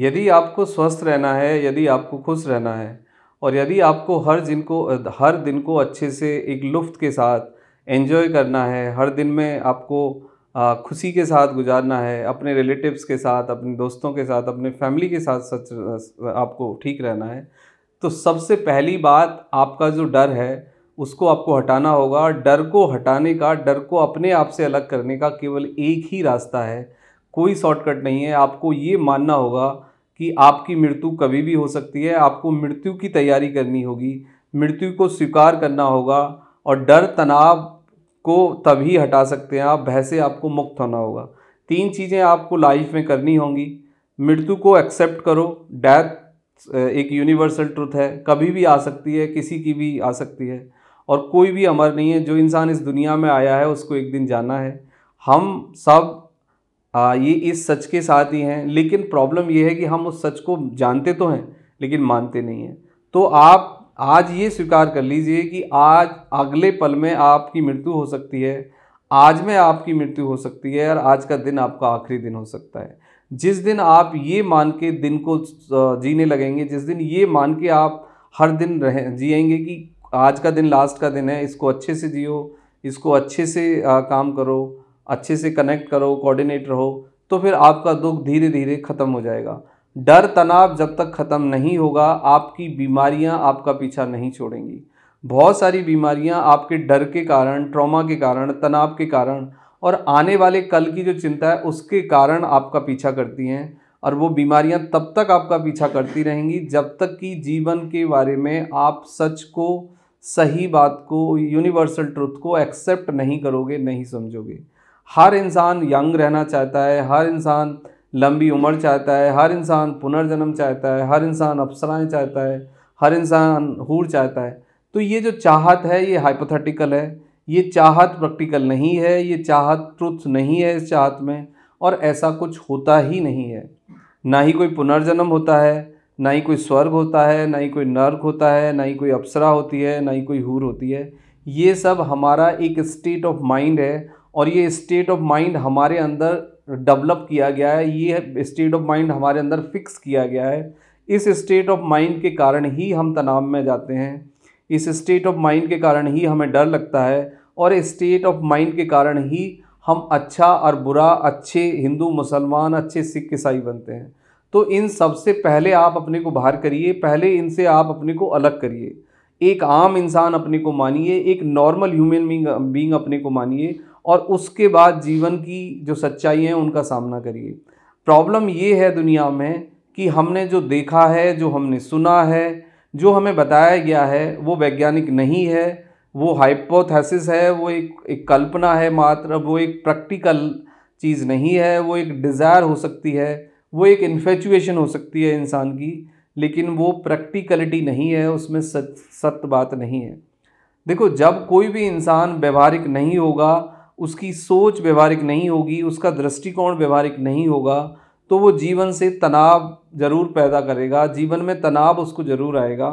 यदि आपको स्वस्थ रहना है, यदि आपको खुश रहना है और यदि आपको हर दिन को अच्छे से एक लुत्फ़ के साथ एन्जॉय करना है, हर दिन में आपको खुशी के साथ गुज़ारना है, अपने रिलेटिव्स के साथ, अपने दोस्तों के साथ, अपने फैमिली के साथ आपको ठीक रहना है, तो सबसे पहली बात आपका जो डर है, उसको आपको हटाना होगा। डर को हटाने का, डर को अपने आप से अलग करने का केवल एक ही रास्ता है, कोई शॉर्टकट नहीं है। आपको ये मानना होगा कि आपकी मृत्यु कभी भी हो सकती है, आपको मृत्यु की तैयारी करनी होगी, मृत्यु को स्वीकार करना होगा और डर तनाव को तभी हटा सकते हैं आप, भय से आपको मुक्त होना होगा। 3 चीज़ें आपको लाइफ में करनी होंगी। मृत्यु को एक्सेप्ट करो। डेथ एक यूनिवर्सल ट्रुथ है, कभी भी आ सकती है, किसी की भी आ सकती है और कोई भी अमर नहीं है। जो इंसान इस दुनिया में आया है उसको एक दिन जाना है। हम सब ये इस सच के साथ ही हैं, लेकिन प्रॉब्लम ये है कि हम उस सच को जानते तो हैं लेकिन मानते नहीं हैं। तो आप आज ये स्वीकार कर लीजिए कि आज अगले पल में आपकी मृत्यु हो सकती है, आज में आपकी मृत्यु हो सकती है और आज का दिन आपका आखिरी दिन हो सकता है। जिस दिन आप ये मान के दिन को जीने लगेंगे, जिस दिन ये मान के आप हर दिन जिएंगे कि आज का दिन लास्ट का दिन है, इसको अच्छे से जियो, इसको अच्छे से काम करो, अच्छे से कनेक्ट करो, कोऑर्डिनेट रहो, तो फिर आपका दुख धीरे धीरे ख़त्म हो जाएगा। डर तनाव जब तक ख़त्म नहीं होगा, आपकी बीमारियां आपका पीछा नहीं छोड़ेंगी। बहुत सारी बीमारियां आपके डर के कारण, ट्रॉमा के कारण, तनाव के कारण और आने वाले कल की जो चिंता है उसके कारण आपका पीछा करती हैं और वो बीमारियां तब तक आपका पीछा करती रहेंगी जब तक कि जीवन के बारे में आप सच को, सही बात को, यूनिवर्सल ट्रुथ को एक्सेप्ट नहीं करोगे, नहीं समझोगे। हर इंसान यंग रहना चाहता है, हर इंसान लंबी उम्र चाहता है, हर इंसान पुनर्जन्म चाहता है, हर इंसान अप्सराएं चाहता है, हर इंसान हूर चाहता है। तो ये जो चाहत है ये हाइपोथेटिकल है, ये चाहत प्रैक्टिकल नहीं है, ये चाहत ट्रुथ नहीं है इस चाहत में, और ऐसा कुछ होता ही नहीं है। ना ही कोई पुनर्जन्म होता है, ना ही कोई स्वर्ग होता है, ना ही कोई नर्क होता है, ना ही कोई अप्सरा होती है, ना ही कोई हूर होती है। ये सब हमारा एक स्टेट ऑफ माइंड है और ये स्टेट ऑफ माइंड हमारे अंदर डेवलप किया गया है, ये स्टेट ऑफ माइंड हमारे अंदर फिक्स किया गया है। इस स्टेट ऑफ माइंड के कारण ही हम तनाव में जाते हैं, इस स्टेट ऑफ माइंड के कारण ही हमें डर लगता है और इस स्टेट ऑफ माइंड के कारण ही हम अच्छा और बुरा, अच्छे हिंदू मुसलमान, अच्छे सिख ईसाई बनते हैं। तो इन सबसे पहले आप अपने को बाहर करिए, पहले इनसे आप अपने को अलग करिए। एक आम इंसान अपने को मानिए, एक नॉर्मल ह्यूमन बीइंग अपने को मानिए और उसके बाद जीवन की जो सच्चाई हैं उनका सामना करिए। प्रॉब्लम ये है दुनिया में कि हमने जो देखा है, जो हमने सुना है, जो हमें बताया गया है वो वैज्ञानिक नहीं है, वो हाइपोथेसिस है, वो एक कल्पना है मात्र, वो एक प्रैक्टिकल चीज़ नहीं है। वो एक डिज़ायर हो सकती है, वो एक इन्फेचुएशन हो सकती है इंसान की, लेकिन वो प्रैक्टिकलिटी नहीं है, उसमें सत्य बात नहीं है। देखो, जब कोई भी इंसान व्यवहारिक नहीं होगा, उसकी सोच व्यवहारिक नहीं होगी, उसका दृष्टिकोण व्यवहारिक नहीं होगा, तो वो जीवन से तनाव ज़रूर पैदा करेगा, जीवन में तनाव उसको ज़रूर आएगा।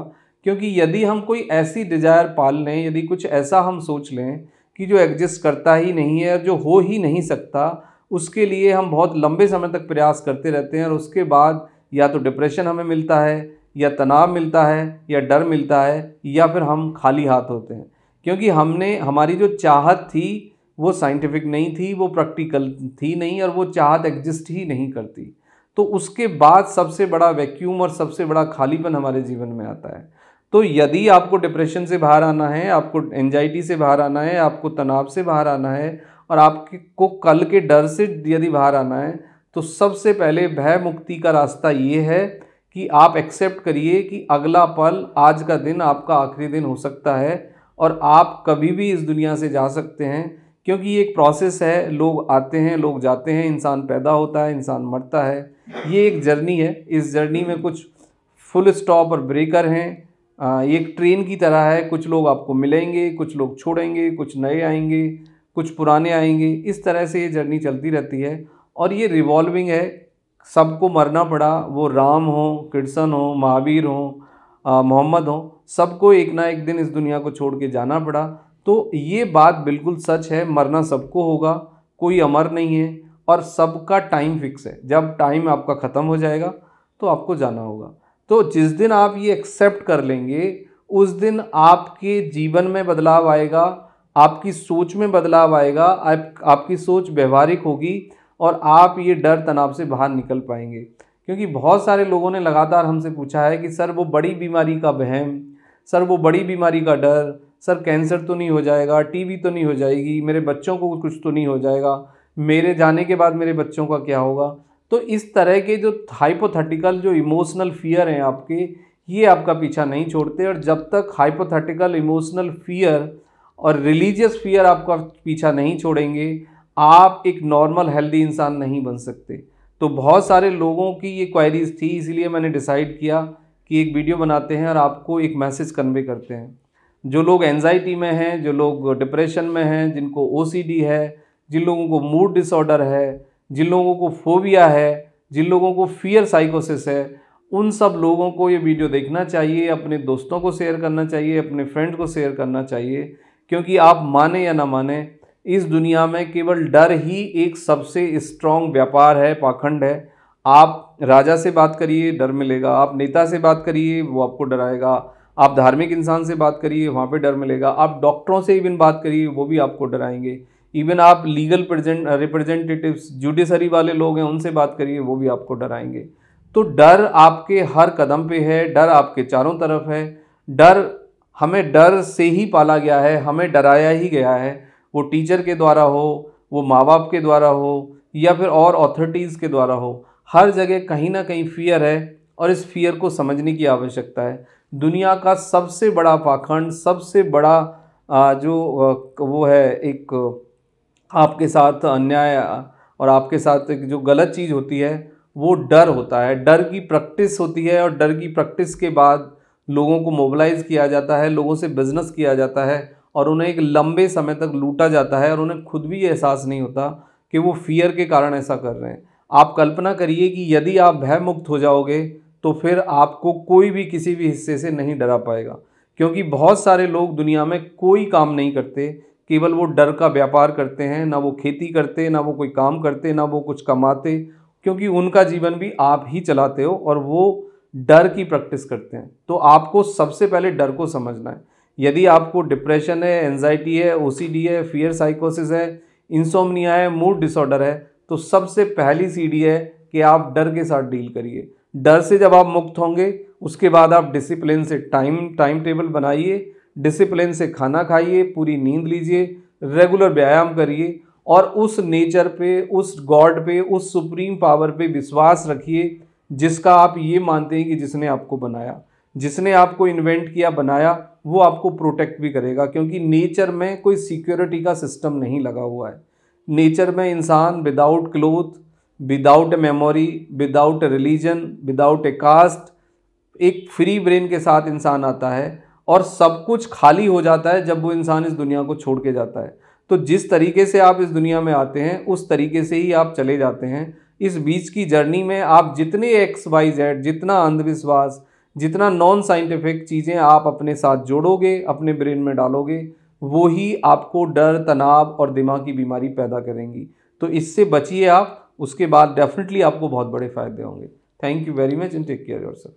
क्योंकि यदि हम कोई ऐसी डिज़ायर पाल लें, यदि कुछ ऐसा हम सोच लें कि जो एग्जिस्ट करता ही नहीं है, जो हो ही नहीं सकता, उसके लिए हम बहुत लंबे समय तक प्रयास करते रहते हैं और उसके बाद या तो डिप्रेशन हमें मिलता है, या तनाव मिलता है, या डर मिलता है, या फिर हम खाली हाथ होते हैं। क्योंकि हमारी जो चाहत थी वो साइंटिफिक नहीं थी, वो प्रैक्टिकल थी नहीं, और वो चाहत एग्जिस्ट ही नहीं करती। तो उसके बाद सबसे बड़ा वैक्यूम और सबसे बड़ा खालीपन हमारे जीवन में आता है। तो यदि आपको डिप्रेशन से बाहर आना है, आपको एंजाइटी से बाहर आना है, आपको तनाव से बाहर आना है और आपको कल के डर से यदि बाहर आना है, तो सबसे पहले भय मुक्ति का रास्ता ये है कि आप एक्सेप्ट करिए कि अगला पल, आज का दिन आपका आखिरी दिन हो सकता है और आप कभी भी इस दुनिया से जा सकते हैं। क्योंकि ये एक प्रोसेस है, लोग आते हैं, लोग जाते हैं, इंसान पैदा होता है, इंसान मरता है, ये एक जर्नी है। इस जर्नी में कुछ फुल स्टॉप और ब्रेकर हैं। ये एक ट्रेन की तरह है, कुछ लोग आपको मिलेंगे, कुछ लोग छोड़ेंगे, कुछ नए आएंगे, कुछ पुराने आएंगे, इस तरह से ये जर्नी चलती रहती है और ये रिवॉल्विंग है। सबको मरना पड़ा, वो राम हो, कृष्ण हो, महावीर हो, मोहम्मद हो, सबको एक ना एक दिन इस दुनिया को छोड़ के जाना पड़ा। तो ये बात बिल्कुल सच है, मरना सबको होगा, कोई अमर नहीं है और सबका टाइम फिक्स है। जब टाइम आपका ख़त्म हो जाएगा तो आपको जाना होगा। तो जिस दिन आप ये एक्सेप्ट कर लेंगे उस दिन आपके जीवन में बदलाव आएगा, आपकी सोच में बदलाव आएगा, आपकी सोच व्यवहारिक होगी और आप ये डर तनाव से बाहर निकल पाएंगे। क्योंकि बहुत सारे लोगों ने लगातार हमसे पूछा है कि सर वो बड़ी बीमारी का वहम, सर वो बड़ी बीमारी का डर, सर कैंसर तो नहीं हो जाएगा, टीबी तो नहीं हो जाएगी, मेरे बच्चों को कुछ तो नहीं हो जाएगा, मेरे जाने के बाद मेरे बच्चों का क्या होगा। तो इस तरह के जो हाइपोथेटिकल जो इमोशनल फियर हैं आपके, ये आपका पीछा नहीं छोड़ते। और जब तक हाइपोथेटिकल इमोशनल फियर और रिलीजियस फियर आपका पीछा नहीं छोड़ेंगे, आप एक नॉर्मल हेल्दी इंसान नहीं बन सकते। तो बहुत सारे लोगों की ये क्वेरीज थी, इसलिए मैंने डिसाइड किया कि एक वीडियो बनाते हैं और आपको एक मैसेज कन्वे करते हैं। जो लोग एंजाइटी में हैं, जो लोग डिप्रेशन में हैं, जिनको ओसीडी है, जिन लोगों को मूड डिसऑर्डर है, जिन लोगों को फोबिया है, जिन लोगों को फियर साइकोसिस है, उन सब लोगों को ये वीडियो देखना चाहिए, अपने दोस्तों को शेयर करना चाहिए, अपने फ्रेंड को शेयर करना चाहिए। क्योंकि आप माने या ना माने, इस दुनिया में केवल डर ही एक सबसे स्ट्रॉन्ग व्यापार है, पाखंड है। आप राजा से बात करिए, डर मिलेगा। आप नेता से बात करिए, वो आपको डराएगा। आप धार्मिक इंसान से बात करिए, वहाँ पे डर मिलेगा। आप डॉक्टरों से इवन बात करिए, वो भी आपको डराएंगे। इवन आप लीगल रिप्रेजेंटेटिव्स, जुडिशरी वाले लोग हैं, उनसे बात करिए, वो भी आपको डराएंगे। तो डर आपके हर कदम पे है, डर आपके चारों तरफ है। हमें डर से ही पाला गया है, हमें डराया ही गया है। वो टीचर के द्वारा हो, वो माँ बाप के द्वारा हो, या फिर और अथॉरिटीज़ के द्वारा हो, हर जगह कहीं ना कहीं फियर है और इस फियर को समझने की आवश्यकता है। दुनिया का सबसे बड़ा पाखंड, सबसे बड़ा वो है एक आपके साथ अन्याय और आपके साथ एक जो गलत चीज़ होती है, वो डर होता है। डर की प्रैक्टिस होती है और डर की प्रैक्टिस के बाद लोगों को मोबिलाइज किया जाता है, लोगों से बिजनेस किया जाता है और उन्हें एक लंबे समय तक लूटा जाता है और उन्हें खुद भी ये एहसास नहीं होता कि वो फियर के कारण ऐसा कर रहे हैं। आप कल्पना करिए कि यदि आप भय मुक्त हो जाओगे तो फिर आपको कोई भी किसी भी हिस्से से नहीं डरा पाएगा। क्योंकि बहुत सारे लोग दुनिया में कोई काम नहीं करते, केवल वो डर का व्यापार करते हैं। ना वो खेती करते, ना वो कोई काम करते, ना वो कुछ कमाते, क्योंकि उनका जीवन भी आप ही चलाते हो और वो डर की प्रैक्टिस करते हैं। तो आपको सबसे पहले डर को समझना है। यदि आपको डिप्रेशन है, एंजाइटी है, ओसीडी है, फियर साइकोसिस है, इंसोम्निया है, मूड डिसऑर्डर है, तो सबसे पहली सीढ़ी है कि आप डर के साथ डील करिए। डर से जब आप मुक्त होंगे, उसके बाद आप डिसिप्लिन से टाइम टेबल बनाइए, डिसिप्लिन से खाना खाइए, पूरी नींद लीजिए, रेगुलर व्यायाम करिए और उस नेचर पे, उस गॉड पे, उस सुप्रीम पावर पे विश्वास रखिए जिसका आप ये मानते हैं कि जिसने आपको बनाया, जिसने आपको इन्वेंट किया, बनाया, वो आपको प्रोटेक्ट भी करेगा। क्योंकि नेचर में कोई सिक्योरिटी का सिस्टम नहीं लगा हुआ है। नेचर में इंसान without cloth, without a memory, without a religion, without a caste, एक फ्री ब्रेन के साथ इंसान आता है और सब कुछ खाली हो जाता है जब वो इंसान इस दुनिया को छोड़ के जाता है। तो जिस तरीके से आप इस दुनिया में आते हैं उस तरीके से ही आप चले जाते हैं। इस बीच की जर्नी में आप जितने XYZ, जितना अंधविश्वास, जितना नॉन साइंटिफिक चीज़ें आप अपने साथ जोड़ोगे, अपने ब्रेन में डालोगे, वो ही आपको डर, तनाव और दिमाग की बीमारी पैदा करेंगी। तो इससे बचिए आप, उसके बाद डेफिनेटली आपको बहुत बड़े फायदे होंगे। Thank you very much and take care yourself.